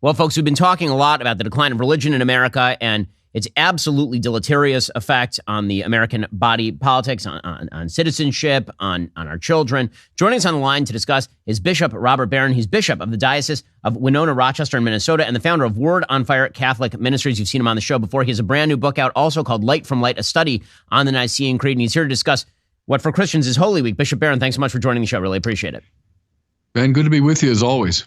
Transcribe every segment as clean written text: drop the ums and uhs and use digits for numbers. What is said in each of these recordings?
Well, folks, we've been talking a lot about the decline of religion in America and its absolutely deleterious effect on the American body politics, on citizenship, on our children. Joining us on the line to discuss is Bishop Robert Barron. He's Bishop of the Diocese of Winona, Rochester in Minnesota, and the founder of Word on Fire Catholic Ministries. You've seen him on the show before. He has a brand new book out also called Light from Light, a study on the Nicene Creed, and he's here to discuss what for Christians is Holy Week. Bishop Barron, thanks so much for joining the show. Really appreciate it. Ben, good to be with you as always.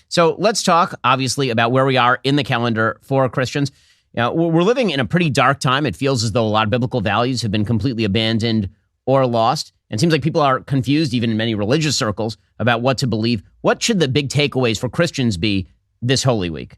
So let's talk, obviously, about where we are in the calendar for Christians. We're living in a pretty dark time. It feels as though a lot of biblical values have been completely abandoned or lost. And it seems like people are confused, even in many religious circles, about what to believe. What should the big takeaways for Christians be this Holy Week?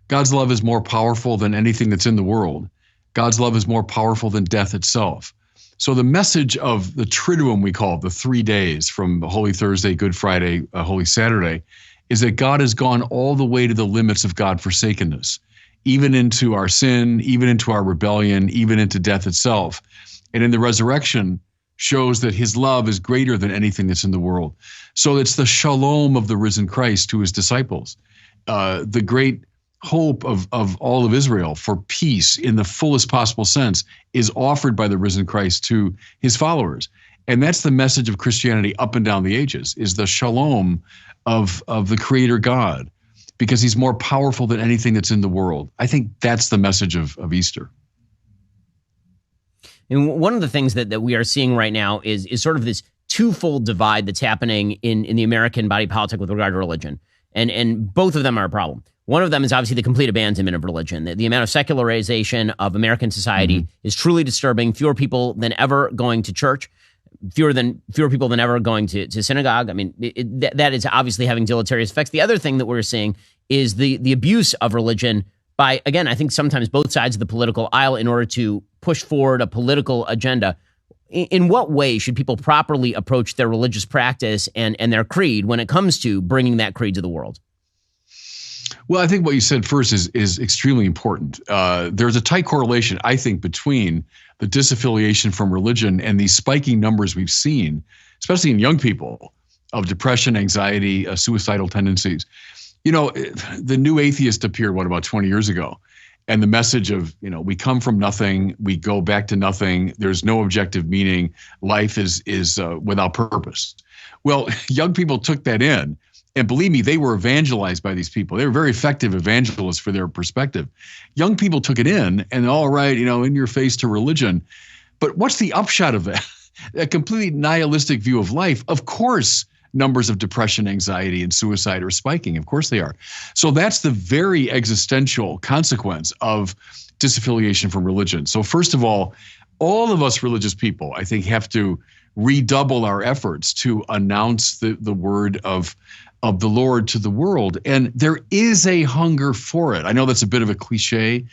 God's love is more powerful than anything that's in the world. God's love is more powerful than death itself. So the message of the Triduum, we call it, the 3 days from Holy Thursday, Good Friday, Holy Saturday, is that God has gone all the way to the limits of God-forsakenness, even into our sin, even into our rebellion, even into death itself. And in the resurrection shows that his love is greater than anything that's in the world. So it's the shalom of the risen Christ to his disciples, the great hope of all of Israel for peace in the fullest possible sense is offered by the risen Christ to his followers. And that's the message of Christianity up and down the ages, is the shalom of the Creator God, because he's more powerful than anything that's in the world. I think that's the message of Easter. And one of the things that we are seeing right now is sort of this twofold divide that's happening in the American body politic with regard to religion. And both of them are a problem. One of them is obviously the complete abandonment of religion. The amount of secularization of American society is truly disturbing. Fewer people than ever going to church. Fewer people than ever going to synagogue. I mean, that is obviously having deleterious effects. The other thing that we're seeing is the abuse of religion by, again, I think sometimes both sides of the political aisle in order to push forward a political agenda. In what way should people properly approach their religious practice and their creed when it comes to bringing that creed to the world? Well, I think what you said first is extremely important. There's a tight correlation, I think, between the disaffiliation from religion and these spiking numbers we've seen, especially in young people, of depression, anxiety, suicidal tendencies. You know, the new atheist appeared, about 20 years ago? And the message of, we come from nothing, we go back to nothing, there's no objective meaning, life is without purpose. Well, young people took that in. And believe me, they were evangelized by these people. They were very effective evangelists for their perspective. Young people took it in and all right, in your face to religion. But what's the upshot of that? A completely nihilistic view of life. Of course, numbers of depression, anxiety, and suicide are spiking. Of course they are. So that's the very existential consequence of disaffiliation from religion. So first of all of us religious people, I think, have to redouble our efforts to announce the word of the Lord to the world. And there is a hunger for it. I know that's a bit of a cliche,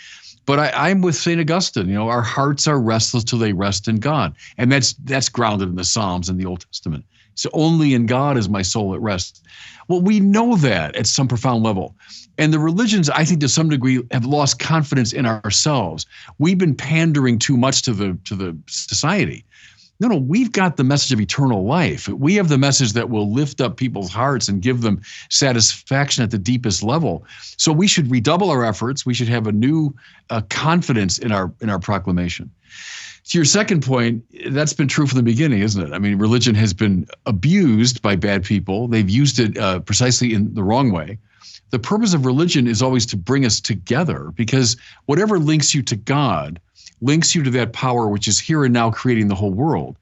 but I'm with St. Augustine. Our hearts are restless till they rest in God. And that's grounded in the Psalms and the Old Testament. So only in God is my soul at rest. Well, we know that at some profound level. And the religions, I think to some degree, have lost confidence in ourselves. We've been pandering too much to the society. No, we've got the message of eternal life. We have the message that will lift up people's hearts and give them satisfaction at the deepest level. So we should redouble our efforts. We should have a new confidence in our proclamation. To your second point, that's been true from the beginning, isn't it? I mean, religion has been abused by bad people. They've used it precisely in the wrong way. The purpose of religion is always to bring us together, because whatever links you to God links you to that power which is here and now creating the whole world.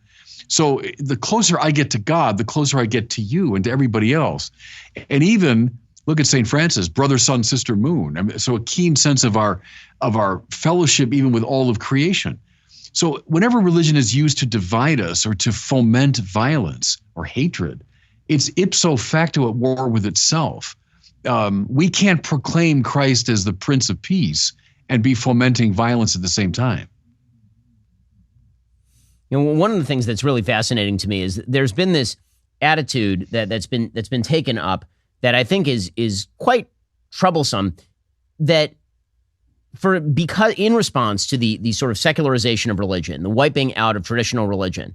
So the closer I get to God, the closer I get to you and to everybody else. And even look at St. Francis, brother, sun, sister, moon. I mean, so a keen sense of our fellowship even with all of creation. So whenever religion is used to divide us or to foment violence or hatred, it's ipso facto at war with itself. We can't proclaim Christ as the Prince of Peace and be fomenting violence at the same time. One of the things that's really fascinating to me is there's been this attitude that's been taken up that I think is quite troublesome, that because in response to the sort of secularization of religion, the wiping out of traditional religion,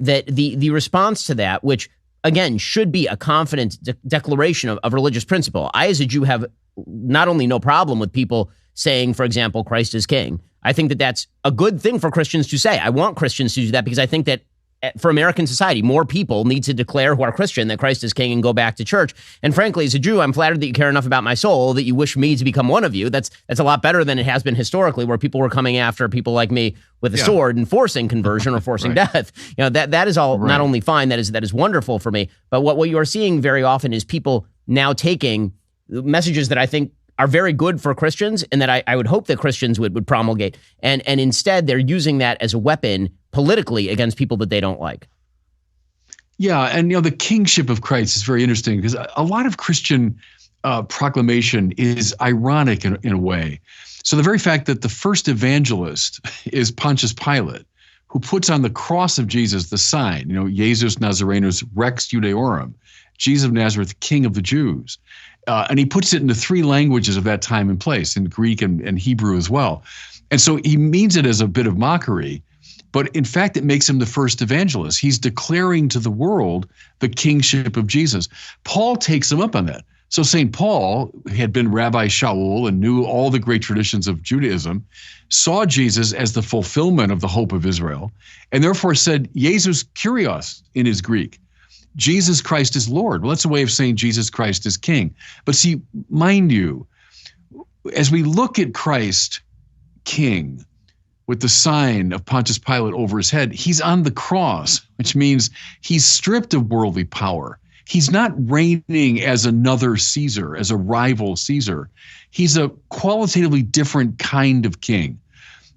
that the response to that, which again, should be a confident declaration of religious principle. I, as a Jew, have not only no problem with people saying, for example, Christ is king. I think that that's a good thing for Christians to say. I want Christians to do that because I think that for American society, more people need to declare who are Christian that Christ is king and go back to church. And frankly, as a Jew, I'm flattered that you care enough about my soul that you wish me to become one of you. That's a lot better than it has been historically, where people were coming after people like me with a sword and forcing conversion or forcing death. That is all not only fine, that is wonderful for me. But what you are seeing very often is people now taking messages that I think are very good for Christians and that I would hope that Christians would promulgate. And instead, they're using that as a weapon politically against people that they don't like. Yeah, and the kingship of Christ is very interesting because a lot of Christian proclamation is ironic in a way. So the very fact that the first evangelist is Pontius Pilate, who puts on the cross of Jesus the sign, Jesus Nazarenus Rex Judaeorum, Jesus of Nazareth, King of the Jews. And he puts it into three languages of that time and place, in Greek and Hebrew as well. And so he means it as a bit of mockery, but in fact, it makes him the first evangelist. He's declaring to the world the kingship of Jesus. Paul takes him up on that. So St. Paul had been Rabbi Shaul and knew all the great traditions of Judaism, saw Jesus as the fulfillment of the hope of Israel, and therefore said, Jesus Kyrios in his Greek. Jesus Christ is Lord. Well, that's a way of saying Jesus Christ is King. But see, mind you, as we look at Christ, King, with the sign of Pontius Pilate over his head, he's on the cross, which means he's stripped of worldly power. He's not reigning as another Caesar, as a rival Caesar. He's a qualitatively different kind of king.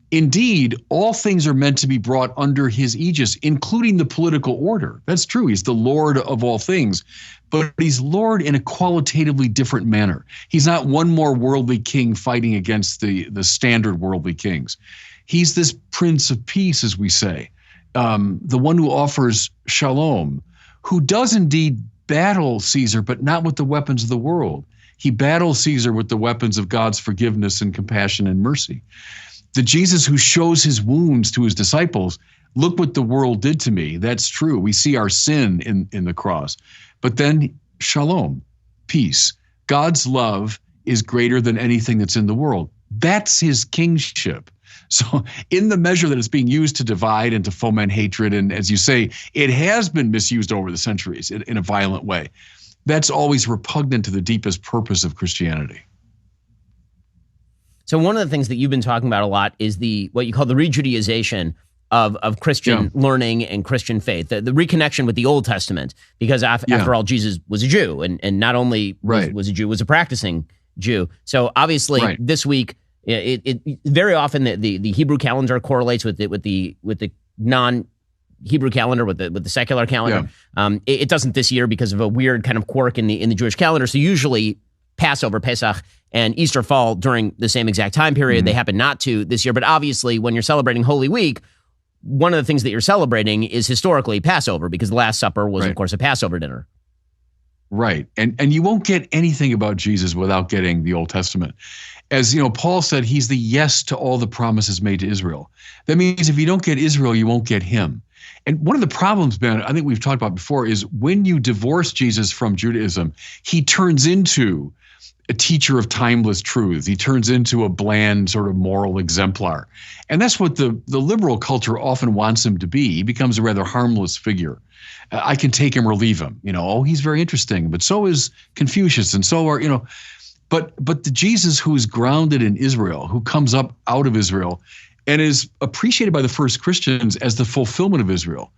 Indeed, all things are meant to be brought under his aegis, including the political order. That's true. He's the Lord of all things, but he's Lord in a qualitatively different manner. He's not one more worldly king fighting against the standard worldly kings. He's this Prince of Peace, as we say, the one who offers shalom, who does indeed battle Caesar, but not with the weapons of the world. He battles Caesar with the weapons of God's forgiveness and compassion and mercy. The Jesus who shows his wounds to his disciples, look what the world did to me. That's true. We see our sin in the cross. But then shalom, peace. God's love is greater than anything that's in the world. That's his kingship. So in the measure that it's being used to divide and to foment hatred, and as you say, it has been misused over the centuries in a violent way, that's always repugnant to the deepest purpose of Christianity. So one of the things that you've been talking about a lot is what you call the re-Judaization of Christian learning and Christian faith, the reconnection with the Old Testament, because after all, Jesus was a Jew, and not only was a Jew, was a practicing Jew. So obviously this week, it very often the Hebrew calendar correlates with the non-Hebrew calendar, with the secular calendar. It doesn't this year because of a weird kind of quirk in the Jewish calendar. So usually Passover, Pesach, and Easter fall during the same exact time period. Mm-hmm. They happen not to this year. But obviously, when you're celebrating Holy Week, one of the things that you're celebrating is historically Passover, because the Last Supper was, of course, a Passover dinner. Right. And you won't get anything about Jesus without getting the Old Testament. As Paul said, he's the yes to all the promises made to Israel. That means if you don't get Israel, you won't get him. And one of the problems, Ben, I think we've talked about before, is when you divorce Jesus from Judaism, he turns into a teacher of timeless truth. He turns into a bland sort of moral exemplar. And that's what the liberal culture often wants him to be. He becomes a rather harmless figure. I can take him or leave him. He's very interesting, but so is Confucius, and so are, but the Jesus who is grounded in Israel, who comes up out of Israel and is appreciated by the first Christians as the fulfillment of Israel,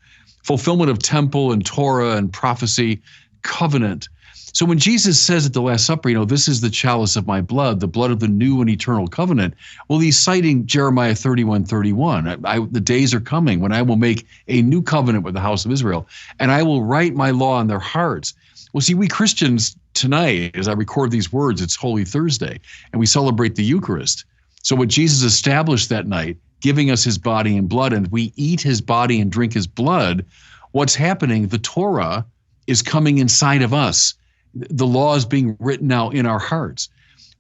fulfillment of temple and Torah and prophecy, covenant. So when Jesus says at the Last Supper, this is the chalice of my blood, the blood of the new and eternal covenant, well, he's citing Jeremiah 31:31. The days are coming when I will make a new covenant with the house of Israel, and I will write my law on their hearts. Well, see, we Christians tonight, as I record these words, it's Holy Thursday, and we celebrate the Eucharist. So what Jesus established that night, giving us his body and blood, and we eat his body and drink his blood, what's happening? The Torah is coming inside of us. The law is being written now in our hearts.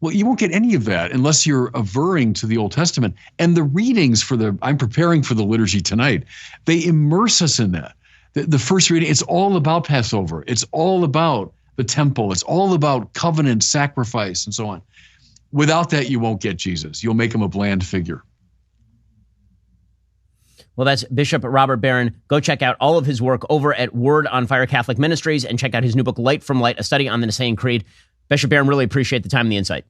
Well, you won't get any of that unless you're averring to the Old Testament. And the readings I'm preparing for the liturgy tonight, they immerse us in that. The first reading, it's all about Passover. It's all about the temple. It's all about covenant, sacrifice, and so on. Without that, you won't get Jesus. You'll make him a bland figure. Well, that's Bishop Robert Barron. Go check out all of his work over at Word on Fire Catholic Ministries and check out his new book, Light from Light, a study on the Nicene Creed. Bishop Barron, really appreciate the time and the insight.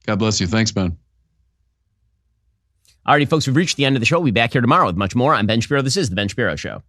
God bless you. Thanks, Ben. Alrighty, folks, we've reached the end of the show. We'll be back here tomorrow with much more. I'm Ben Shapiro. This is The Ben Shapiro Show.